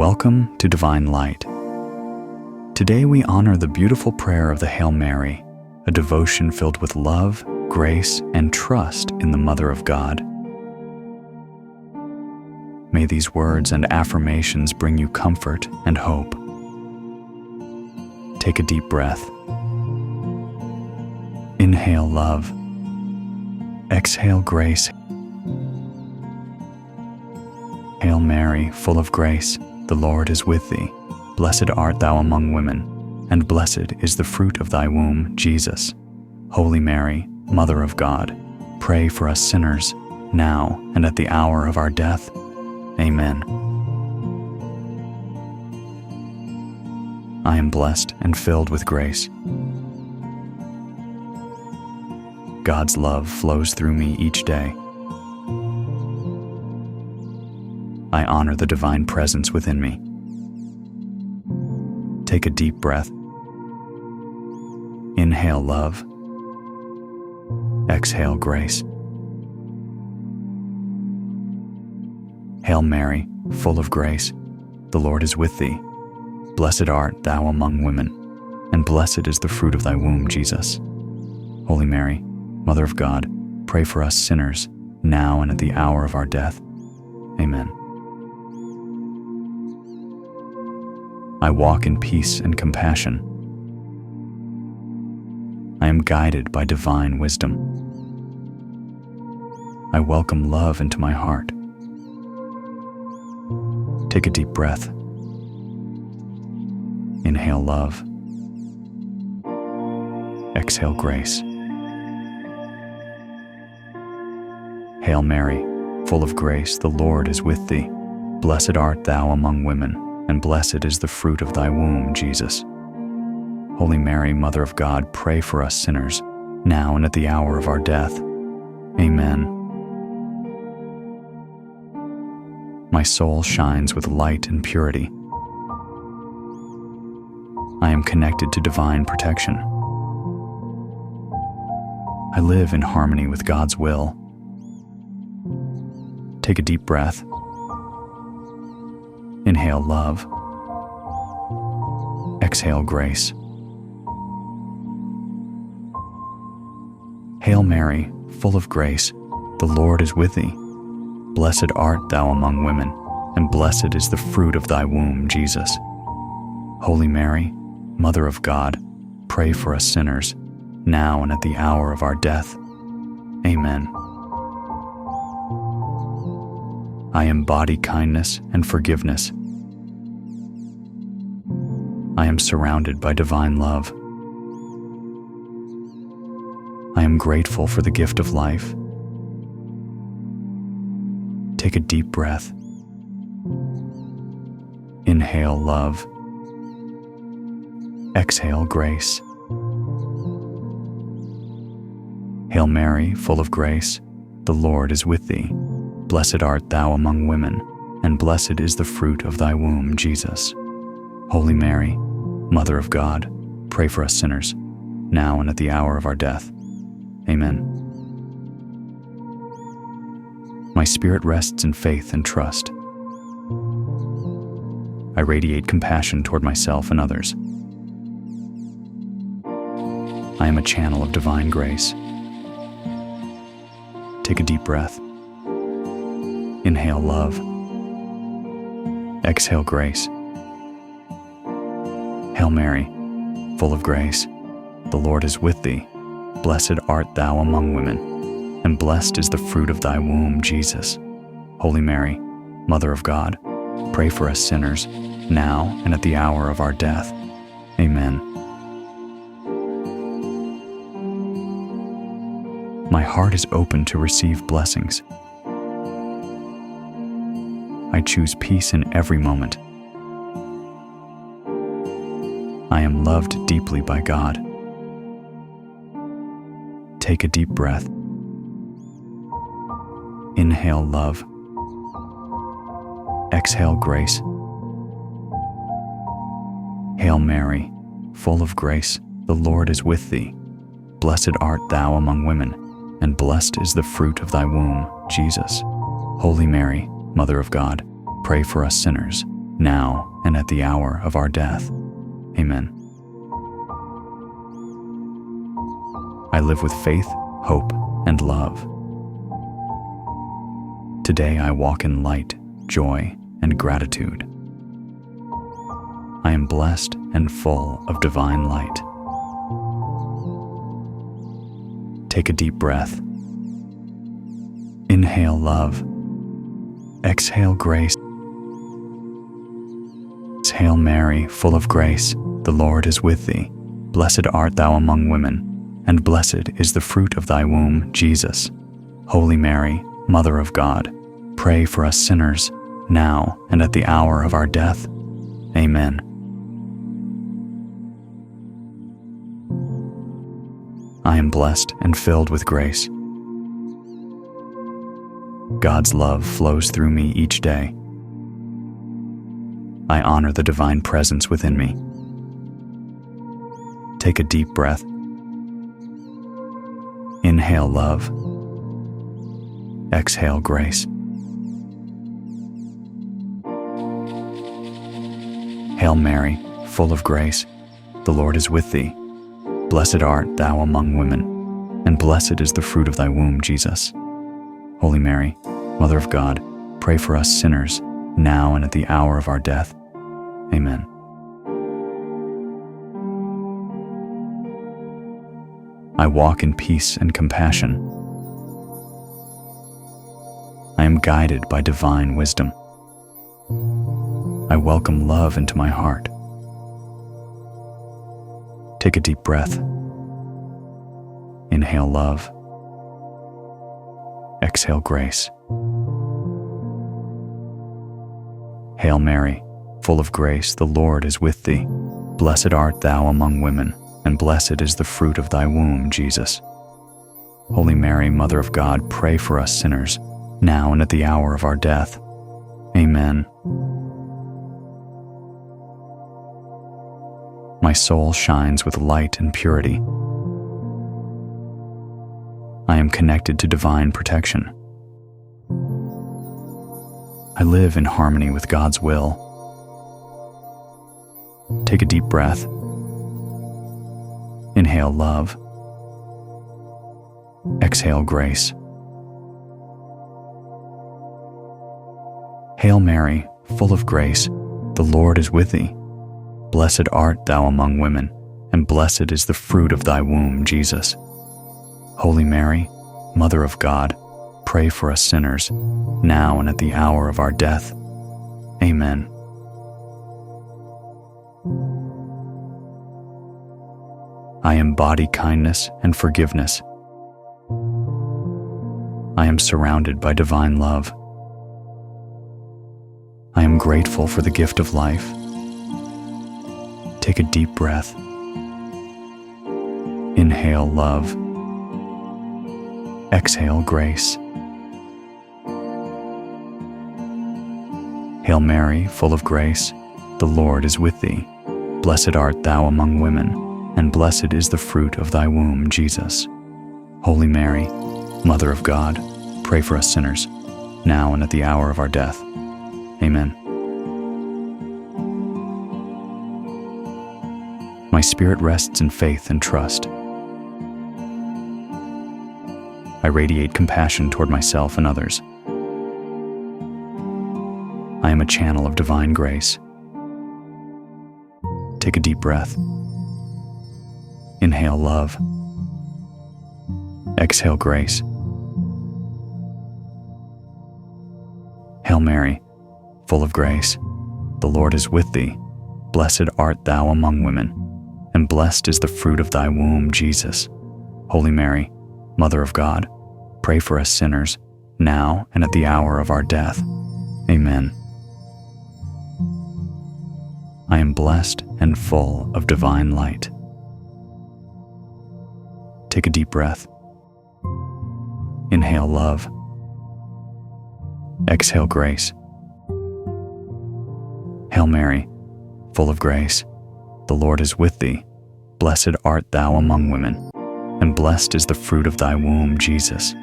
Welcome to Divine Light. Today we honor the beautiful prayer of the Hail Mary, a devotion filled with love, grace, and trust in the Mother of God. May these words and affirmations bring you comfort and hope. Take a deep breath. Inhale love. Exhale grace. Hail Mary, full of grace, the Lord is with thee. Blessed art thou among women, and blessed is the fruit of thy womb, Jesus. Holy Mary, Mother of God, pray for us sinners, now and at the hour of our death. Amen. I am blessed and filled with grace. God's love flows through me each day. I honor the divine presence within me. Take a deep breath. Inhale love. Exhale grace. Hail Mary, full of grace, the Lord is with thee. Blessed art thou among women, and blessed is the fruit of thy womb, Jesus. Holy Mary, Mother of God, pray for us sinners, now and at the hour of our death. Amen. I walk in peace and compassion. I am guided by divine wisdom. I welcome love into my heart. Take a deep breath. Inhale love. Exhale grace. Hail Mary, full of grace, the Lord is with thee. Blessed art thou among women, and blessed is the fruit of thy womb, Jesus. Holy Mary, Mother of God, pray for us sinners, now and at the hour of our death. Amen. My soul shines with light and purity. I am connected to divine protection. I live in harmony with God's will. Take a deep breath. Inhale love. Exhale grace. Hail Mary, full of grace, the Lord is with thee. Blessed art thou among women, and blessed is the fruit of thy womb, Jesus. Holy Mary, Mother of God, pray for us sinners, now and at the hour of our death. Amen. I embody kindness and forgiveness. I am surrounded by divine love. I am grateful for the gift of life. Take a deep breath. Inhale love. Exhale grace. Hail Mary, full of grace, the Lord is with thee. Blessed art thou among women, and blessed is the fruit of thy womb, Jesus. Holy Mary, Mother of God, pray for us sinners, now and at the hour of our death. Amen. My spirit rests in faith and trust. I radiate compassion toward myself and others. I am a channel of divine grace. Take a deep breath. Inhale love. Exhale grace. Hail Mary, full of grace, the Lord is with thee. Blessed art thou among women, and blessed is the fruit of thy womb, Jesus. Holy Mary, Mother of God, pray for us sinners, now and at the hour of our death. Amen. My heart is open to receive blessings. I choose peace in every moment. I am loved deeply by God. Take a deep breath. Inhale love. Exhale grace. Hail Mary, full of grace, the Lord is with thee. Blessed art thou among women, and blessed is the fruit of thy womb, Jesus. Holy Mary, Mother of God, pray for us sinners, now and at the hour of our death. Amen. I live with faith, hope, and love. Today I walk in light, joy, and gratitude. I am blessed and full of divine light. Take a deep breath. Inhale love. Exhale grace. Hail Mary, full of grace, the Lord is with thee. Blessed art thou among women, and blessed is the fruit of thy womb, Jesus. Holy Mary, Mother of God, pray for us sinners, now and at the hour of our death. Amen. I am blessed and filled with grace. God's love flows through me each day. I honor the divine presence within me. Take a deep breath. Inhale love. Exhale grace. Hail Mary, full of grace, the Lord is with thee. Blessed art thou among women, and blessed is the fruit of thy womb, Jesus. Holy Mary, Mother of God, pray for us sinners, now and at the hour of our death. Amen. I walk in peace and compassion. I am guided by divine wisdom. I welcome love into my heart. Take a deep breath. Inhale love. Exhale grace. Hail Mary, full of grace, the Lord is with thee. Blessed art thou among women, and blessed is the fruit of thy womb, Jesus. Holy Mary, Mother of God, pray for us sinners, now and at the hour of our death. Amen. My soul shines with light and purity. I am connected to divine protection. I live in harmony with God's will. Take a deep breath. Inhale love. Exhale grace. Hail Mary, full of grace, the Lord is with thee. Blessed art thou among women, and blessed is the fruit of thy womb, Jesus. Holy Mary, Mother of God, pray for us sinners, now and at the hour of our death. Amen. I embody kindness and forgiveness. I am surrounded by divine love. I am grateful for the gift of life. Take a deep breath. Inhale love. Exhale grace. Hail Mary, full of grace, the Lord is with thee. Blessed art thou among women, and blessed is the fruit of thy womb, Jesus. Holy Mary, Mother of God, pray for us sinners, now and at the hour of our death. Amen. My spirit rests in faith and trust. I radiate compassion toward myself and others. I am a channel of divine grace. Take a deep breath. Inhale love. Exhale grace. Hail Mary, full of grace, the Lord is with thee. Blessed art thou among women, and blessed is the fruit of thy womb, Jesus. Holy Mary, Mother of God, pray for us sinners, now and at the hour of our death. Amen. I am blessed and full of divine light. Take a deep breath. Inhale love. Exhale grace. Hail Mary, full of grace, the Lord is with thee. Blessed art thou among women, and blessed is the fruit of thy womb, Jesus.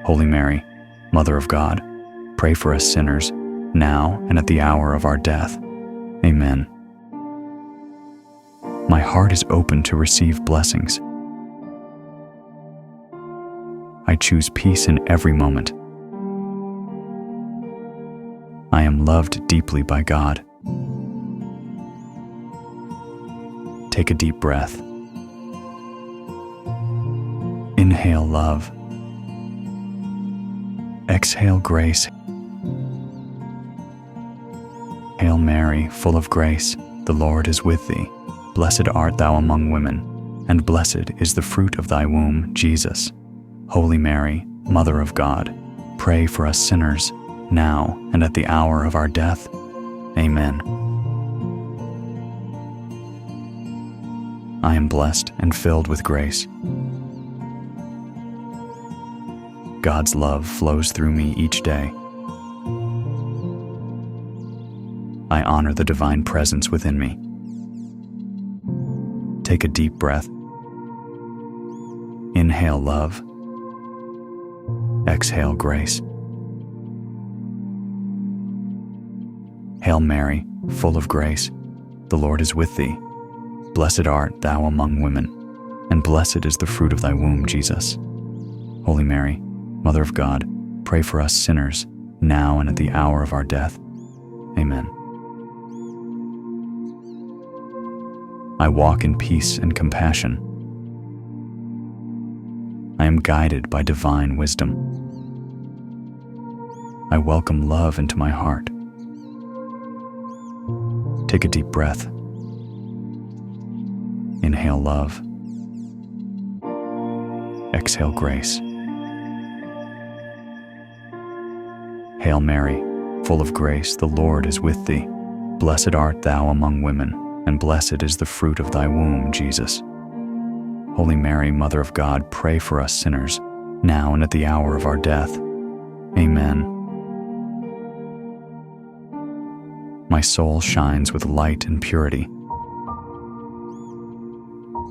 Holy Mary, Mother of God, pray for us sinners, now and at the hour of our death. Amen. My heart is open to receive blessings. I choose peace in every moment. I am loved deeply by God. Take a deep breath. Inhale love. Exhale grace. Hail Mary, full of grace, the Lord is with thee. Blessed art thou among women, and blessed is the fruit of thy womb, Jesus. Holy Mary, Mother of God, pray for us sinners, now and at the hour of our death. Amen. I am blessed and filled with grace. God's love flows through me each day. I honor the divine presence within me. Take a deep breath. Inhale love. Exhale grace. Hail Mary, full of grace, the Lord is with thee. Blessed art thou among women, and blessed is the fruit of thy womb, Jesus. Holy Mary, Mother of God, pray for us sinners, now and at the hour of our death. Amen. I walk in peace and compassion. I am guided by divine wisdom. I welcome love into my heart. Take a deep breath. Inhale love. Exhale grace. Hail Mary, full of grace, the Lord is with thee. Blessed art thou among women, and blessed is the fruit of thy womb, Jesus. Holy Mary, Mother of God, pray for us sinners, now and at the hour of our death. Amen. My soul shines with light and purity.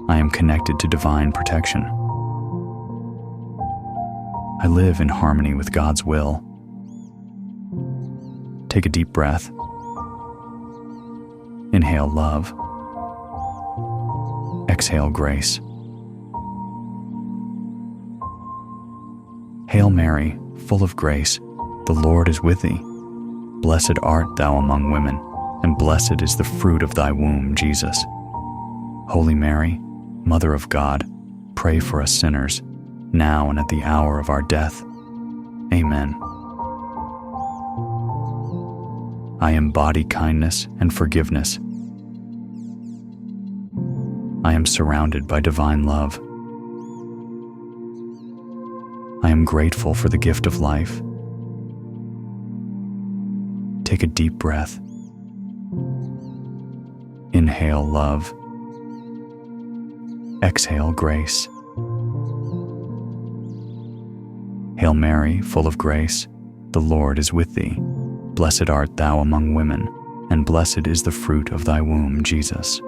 I am connected to divine protection. I live in harmony with God's will. Take a deep breath. Inhale love. Exhale grace. Hail Mary, full of grace, the Lord is with thee. Blessed art thou among women, and blessed is the fruit of thy womb, Jesus. Holy Mary, Mother of God, pray for us sinners, now and at the hour of our death. Amen. I embody kindness and forgiveness. I am surrounded by divine love. I am grateful for the gift of life. Take a deep breath. Inhale love. Exhale grace. Hail Mary, full of grace, the Lord is with thee. Blessed art thou among women, and blessed is the fruit of thy womb, Jesus.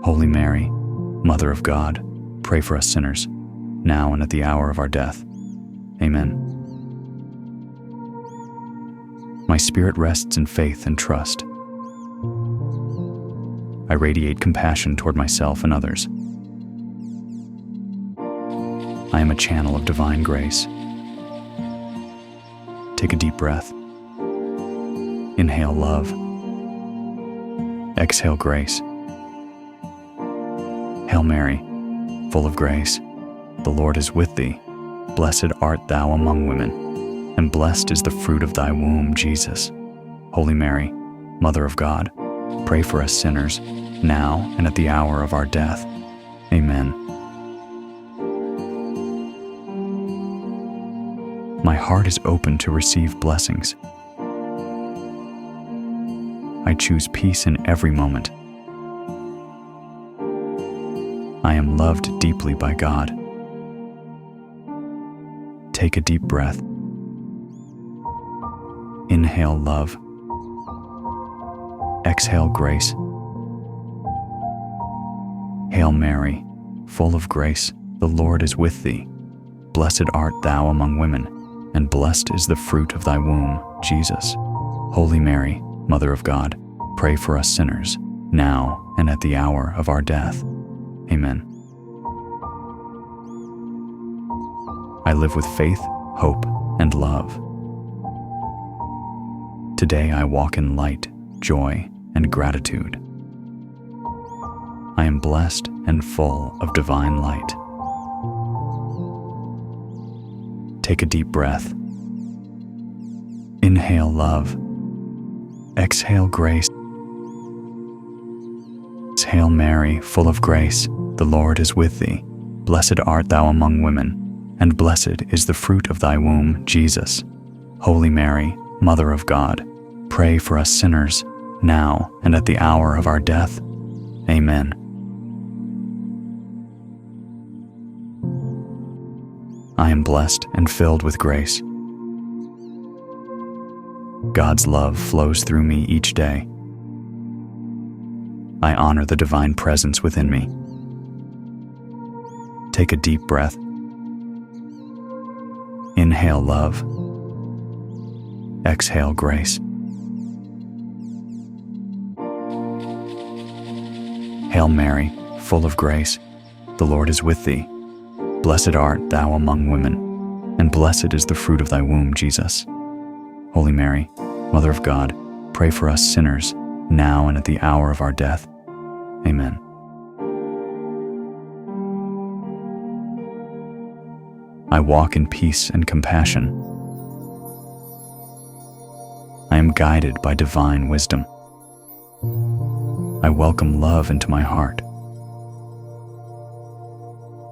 Holy Mary, Mother of God, pray for us sinners, now and at the hour of our death. Amen. My spirit rests in faith and trust. I radiate compassion toward myself and others. I am a channel of divine grace. Take a deep breath. Inhale love. Exhale grace. Hail Mary, full of grace, the Lord is with thee. Blessed art thou among women, and blessed is the fruit of thy womb, Jesus. Holy Mary, Mother of God, pray for us sinners, now and at the hour of our death. Amen. My heart is open to receive blessings. I choose peace in every moment. I am loved deeply by God. Take a deep breath. Inhale love. Exhale grace. Hail Mary, full of grace, the Lord is with thee. Blessed art thou among women, and blessed is the fruit of thy womb, Jesus. Holy Mary, Mother of God, pray for us sinners, now and at the hour of our death. Amen. I live with faith, hope, and love. Today I walk in light, joy, and gratitude. I am blessed and full of divine light. Take a deep breath. Inhale love. Exhale grace. Hail Mary, full of grace, the Lord is with thee. Blessed art thou among women, and blessed is the fruit of thy womb, Jesus. Holy Mary, Mother of God, pray for us sinners, now and at the hour of our death. Amen. I am blessed and filled with grace. God's love flows through me each day. I honor the divine presence within me. Take a deep breath. Inhale love. Exhale grace. Hail Mary, full of grace, the Lord is with thee. Blessed art thou among women, and blessed is the fruit of thy womb, Jesus. Holy Mary, Mother of God, pray for us sinners, now and at the hour of our death. Amen. I walk in peace and compassion. I am guided by divine wisdom. I welcome love into my heart.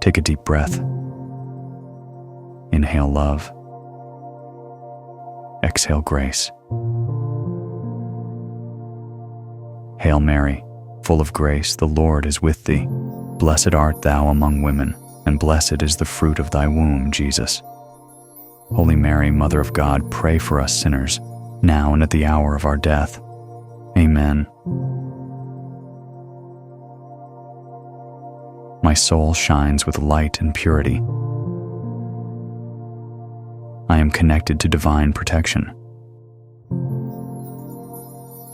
Take a deep breath. Inhale love. Exhale grace. Hail Mary, full of grace, the Lord is with thee. Blessed art thou among women, and blessed is the fruit of thy womb, Jesus. Holy Mary, Mother of God, pray for us sinners, now and at the hour of our death. Amen. My soul shines with light and purity. I am connected to divine protection.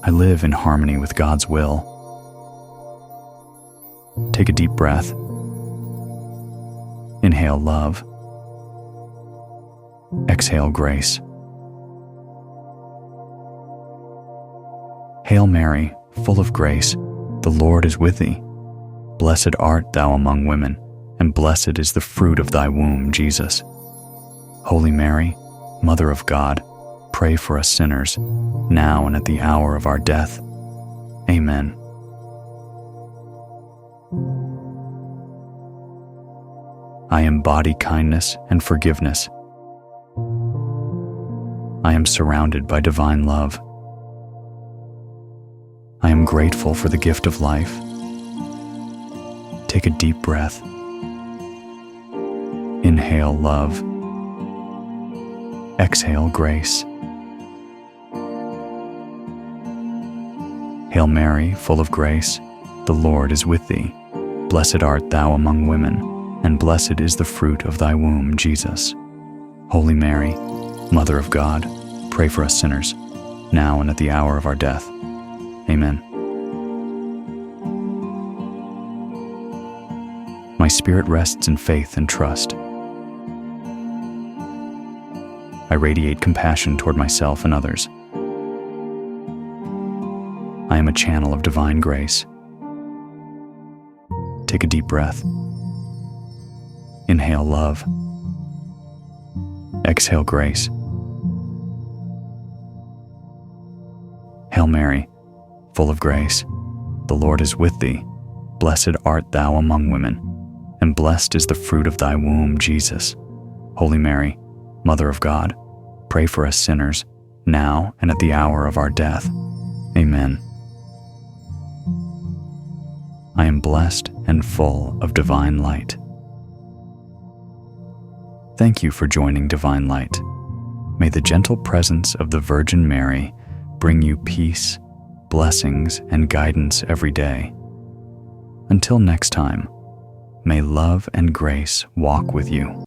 I live in harmony with God's will. Take a deep breath. Inhale love. Exhale grace. Hail Mary, full of grace, the Lord is with thee. Blessed art thou among women, and blessed is the fruit of thy womb, Jesus. Holy Mary, Mother of God, pray for us sinners, now and at the hour of our death. Amen. I embody kindness and forgiveness. I am surrounded by divine love. I am grateful for the gift of life. Take a deep breath. Inhale love. Exhale grace. Hail Mary, full of grace, the Lord is with thee. Blessed art thou among women, and blessed is the fruit of thy womb, Jesus. Holy Mary, Mother of God, pray for us sinners, now and at the hour of our death. Amen. My spirit rests in faith and trust. I radiate compassion toward myself and others. I am a channel of divine grace. Take a deep breath. Inhale love. Exhale grace. Hail Mary, full of grace, the Lord is with thee. Blessed art thou among women, and blessed is the fruit of thy womb, Jesus. Holy Mary, Mother of God, pray for us sinners, now and at the hour of our death. Amen. I am blessed and full of divine light. Thank you for joining Divine Light. May the gentle presence of the Virgin Mary bring you peace, blessings, and guidance every day. Until next time, may love and grace walk with you.